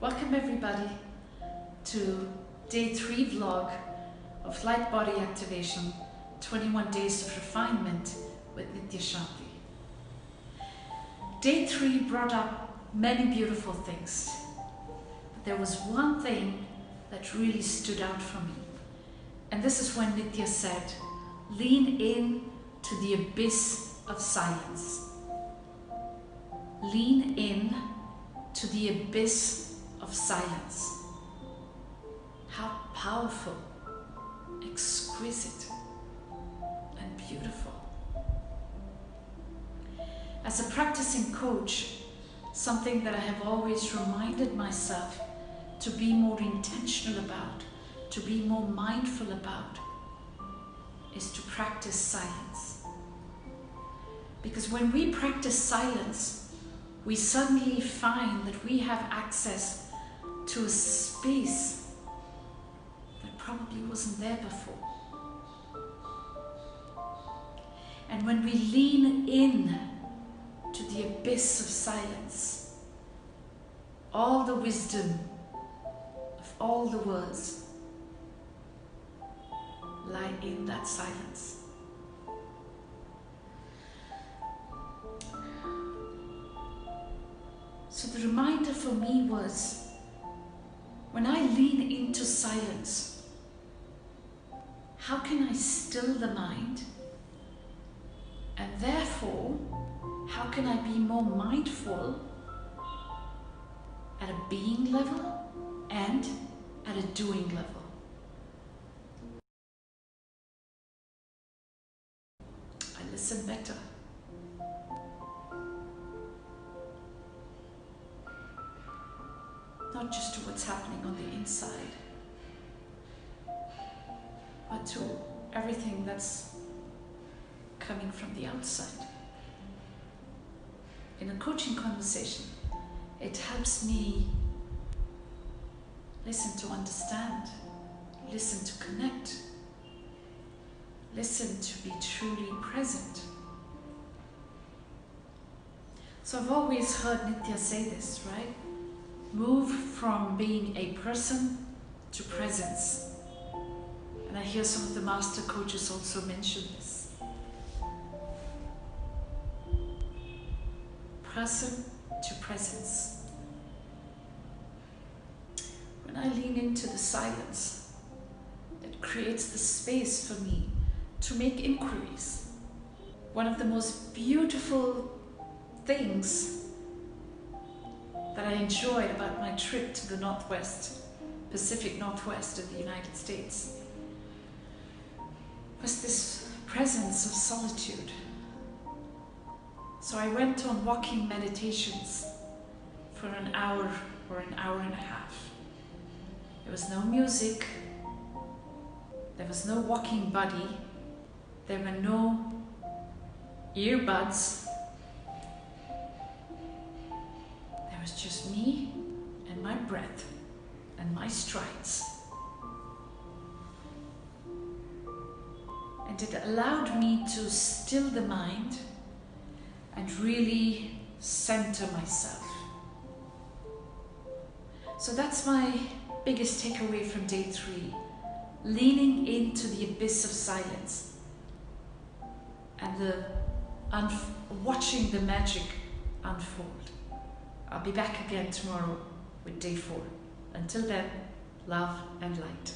Welcome everybody to day 3 vlog of Light Body Activation, 21 Days of Refinement with Nithya Shanti. Day 3 brought up many beautiful things, but there was one thing that really stood out for me. And this is when Nithya said, lean in to the abyss of silence. Lean in to the abyss of silence. How powerful, exquisite, and beautiful. As a practicing coach, something that I have always reminded myself to be more intentional about, to be more mindful about, is to practice silence. Because when we practice silence, we suddenly find that we have access to a space that probably wasn't there before. And when we lean in to the abyss of silence, all the wisdom of all the worlds lie in that silence. So the reminder for me was, when I lean into silence, how can I still the mind? And therefore, how can I be more mindful at a being level and at a doing level? I listen better. Not just to what's happening on the inside, but to everything that's coming from the outside. In a coaching conversation, it helps me listen to understand, listen to connect, listen to be truly present. So I've always heard Nithya say this, right? Move from being a person to presence. And I hear some of the master coaches also mention this. Person to presence. When I lean into the silence, it creates the space for me to make inquiries. One of the most beautiful things that I enjoyed about my trip to the Pacific Northwest of the United States was this presence of solitude. So I went on walking meditations for an hour or an hour and a half. There was no music, there was no walking buddy, there were no earbuds. It was just me and my breath and my strides. And it allowed me to still the mind and really center myself. So that's my biggest takeaway from day 3. Leaning into the abyss of silence and watching the magic unfold. I'll be back again tomorrow with day 4. Until then, love and light.